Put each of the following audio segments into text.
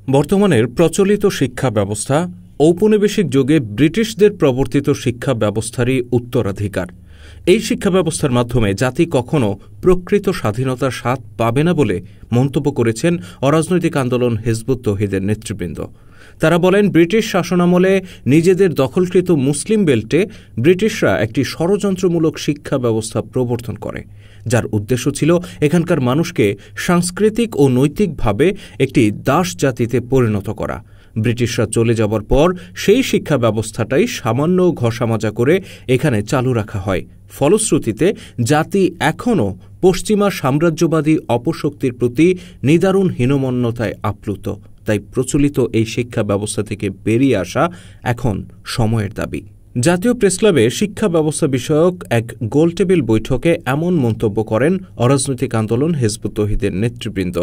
বর্তমানের প্রচলিত শিক্ষা ব্যবস্থা ঔপনিবেশিক যুগে ব্রিটিশদের প্রবর্তিত শিক্ষা ব্যবস্থারই উত্তরাধিকার। এই শিক্ষা ব্যবস্থার মাধ্যমে জাতি কখনো প্রকৃত স্বাধীনতার স্বাদ পাবে না বলে মন্তব্য করেছেন অরাজনৈতিক আন্দোলন হিজবুত তৌহিদের নেতৃবৃন্দ। তারা বলেন, ব্রিটিশ শাসনামলে নিজেদের দখলকৃত মুসলিম বেল্টে ব্রিটিশরা একটি ষড়যন্ত্রমূলক শিক্ষা ব্যবস্থা প্রবর্তন করে, যার উদ্দেশ্য ছিল এখানকার মানুষকে সাংস্কৃতিক ও নৈতিকভাবে একটি দাস জাতিতে পরিণত করা। ব্রিটিশরা চলে যাবার পর সেই শিক্ষা ব্যবস্থাটাই সামান্য ঘষামজা করে এখানে চালু রাখা হয়। ফলশ্রুতিতে জাতি এখনও পশ্চিমা সাম্রাজ্যবাদী অপশক্তির প্রতি নিদারুণ হীনমন্যতায় আপ্লুত। তাই প্রচলিত এই শিক্ষা ব্যবস্থা থেকে বেরিয়ে আসা এখন সময়ের দাবি। জাতীয় প্রেসক্লাবে শিক্ষা ব্যবস্থা বিষয়ক এক গোলটেবিল বৈঠকে এমন মন্তব্য করেন অরাজনৈতিক আন্দোলন হিজবুত তৌহিদের নেতৃবৃন্দ।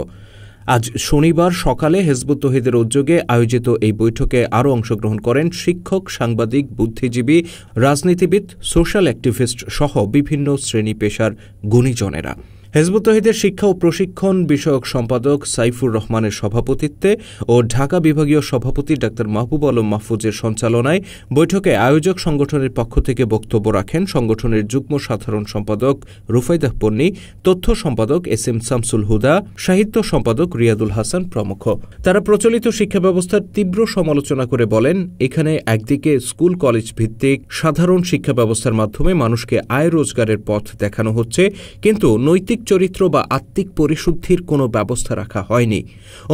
আজ শনিবার সকালে হিজবুত তৌহিদের উদ্যোগে আয়োজিত এই বৈঠকে আরও অংশগ্রহণ করেন শিক্ষক, সাংবাদিক, বুদ্ধিজীবী, রাজনীতিবিদ, সোশ্যাল অ্যাক্টিভিস্ট সহ বিভিন্ন শ্রেণী পেশার গুণীজনেরা। হিজবুত তৌহিদের শিক্ষা ও প্রশিক্ষণ বিষয়ক সম্পাদক সাইফুর রহমানের সভাপতিত্বে ও ঢাকা বিভাগীয় সভাপতি ডা মাহবুব আলম মাহফুজের সঞ্চালনায় বৈঠকে আয়োজক সংগঠনের পক্ষ থেকে বক্তব্য রাখেন সংগঠনের যুগ্ম সাধারণ সম্পাদক রুফাইদাহ পন্নী, তথ্য সম্পাদক এস.এম. শামসুল হুদা, সাহিত্য সম্পাদক রিয়াদুল হাসান প্রমুখ। তারা প্রচলিত শিক্ষা ব্যবস্থার তীব্র সমালোচনা করে বলেন, এখানে একদিকে স্কুল কলেজ ভিত্তিক সাধারণ শিক্ষা ব্যবস্থার মাধ্যমে মানুষকে আয় রোজগারের পথ দেখানো হচ্ছে, কিন্তু নৈতিক চরিত্র বা আত্মিক পরিশুদ্ধির কোনো ব্যবস্থা রাখা হয়নি।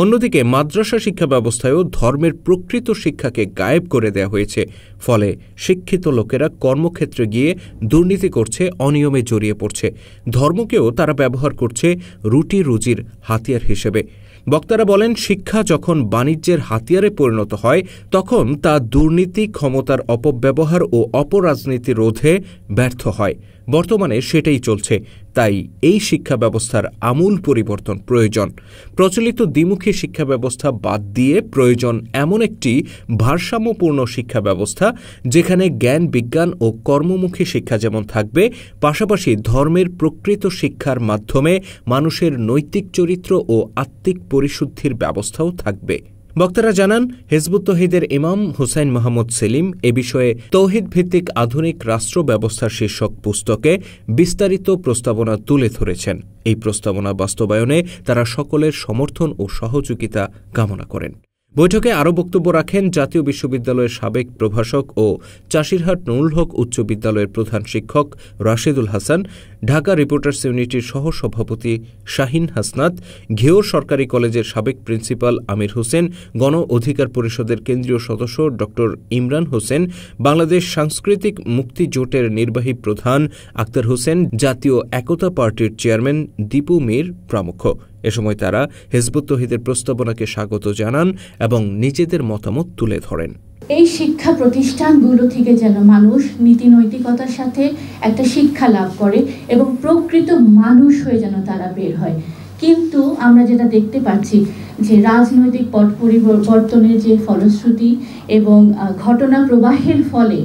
অন্যদিকে মাদ্রাসা শিক্ষা ব্যবস্থায়ও ধর্মের প্রকৃত শিক্ষাকে গায়েব করে দেওয়া হয়েছে। ফলে শিক্ষিত লোকেরা কর্মক্ষেত্রে গিয়ে দুর্নীতি করছে, অনিয়মে জড়িয়ে পড়ছে। ধর্মকেও তারা ব্যবহার করছে রুটি রুজির হাতিয়ার হিসেবে। বক্তারা বলেন, শিক্ষা যখন বাণিজ্যের হাতিয়ারে পরিণত হয় তখন তা দুর্নীতি, ক্ষমতার অপব্যবহার ও অপরাজনীতি রোধে ব্যর্থ হয়। বর্তমানে সেটাই চলছে। তাই এই শিক্ষা ব্যবস্থার আমূল পরিবর্তন প্রয়োজন। প্রচলিত দ্বিমুখী শিক্ষা ব্যবস্থা বাদ দিয়ে প্রয়োজন এমন একটি ভারসাম্যপূর্ণ শিক্ষা ব্যবস্থা যেখানে জ্ঞান, বিজ্ঞান ও কর্মমুখী শিক্ষা যেমন থাকবে, পাশাপাশি ধর্মের প্রকৃত শিক্ষার মাধ্যমে মানুষের নৈতিক চরিত্র ও আত্মিক পরিশুদ্ধির ব্যবস্থাও থাকবে। বক্তারা জানান, হিজবুত তৌহিদের ইমাম হুসাইন মাহমুদ সেলিম এ বিষয়ে তৌহিদ ভিত্তিক আধুনিক রাষ্ট্র ব্যবস্থার শীর্ষক পুস্তকে বিস্তারিত প্রস্তাবনা তুলে ধরেছেন। এই প্রস্তাবনা বাস্তবায়নে তারা সকলের সমর্থন ও সহযোগিতা কামনা করেন। বৈঠকে আরও বক্তব্য রাখেন জাতীয় বিশ্ববিদ্যালয়ের সাবেক প্রভাষক ও চাষিরহাট নুরুল হক উচ্চ বিদ্যালয়ের প্রধান শিক্ষক রাশেদুল হাসান, ঢাকা রিপোর্টার্স ইউনিটির সহসভাপতি শাহিন হাসনাত, ঘিওর সরকারি কলেজের সাবেক প্রিন্সিপাল আমির হোসেন, গণ অধিকার পরিষদের কেন্দ্রীয় সদস্য ড ইমরান হোসেন, বাংলাদেশ সাংস্কৃতিক মুক্তি জোটের নির্বাহী প্রধান আক্তার হোসেন, জাতীয় একতা পার্টির চেয়ারম্যান দীপু মীর প্রমুখ। এ সময় তারা হিজবুত তৌহিদের প্রস্তাবনাকে স্বাগত জানান এবং নিজেদের মতামত তুলে ধরেন। এই শিক্ষা প্রতিষ্ঠানগুলো থেকে যেন মানুষ নীতি নৈতিকতার সাথে একটা শিক্ষা লাভ করে এবং প্রকৃত মানুষ হয়ে যেন তারা বের হয়। কিন্তু আমরা যেটা দেখতে পাচ্ছি যে রাজনৈতিক পট পরিবর্তনের যে ফলশ্রুতি এবং ঘটনা প্রবাহের ফলে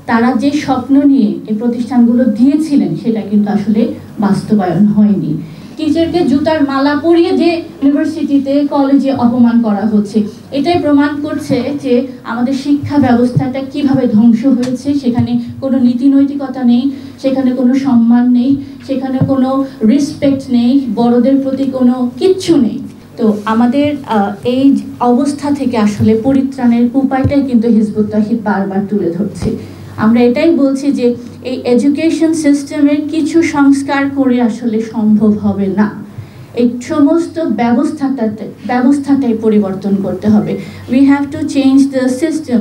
তারা যে স্বপ্ন নিয়ে এই প্রতিষ্ঠানগুলো দিয়েছিলেন সেটা কিন্তু আসলে বাস্তবায়ন হয়নি। টিচারকে জুতার মালা পরিয়ে যে ইউনিভার্সিটিতে, কলেজে অপমান করা হচ্ছে, এটাই প্রমাণ করছে যে আমাদের শিক্ষা ব্যবস্থাটা কিভাবে ধ্বংস হয়েছে। সেখানে কোনো নীতি নৈতিকতা নেই, সেখানে কোনো সম্মান নেই, সেখানে কোনো রেসপেক্ট নেই, বড়দের প্রতি কোনো কিচ্ছু নেই। তো আমাদের এই অবস্থা থেকে আসলে পরিত্রাণের উপায়টাই কিন্তু হিজবুত তৌহিদ বারবার তুলে ধরছে। আমরা এটাই বলছি যে এই এডুকেশন সিস্টেমের কিছু সংস্কার করে আসলে সম্ভব হবে না। এই সমস্ত ব্যবস্থাটাই পরিবর্তন করতে হবে। We have to change the system.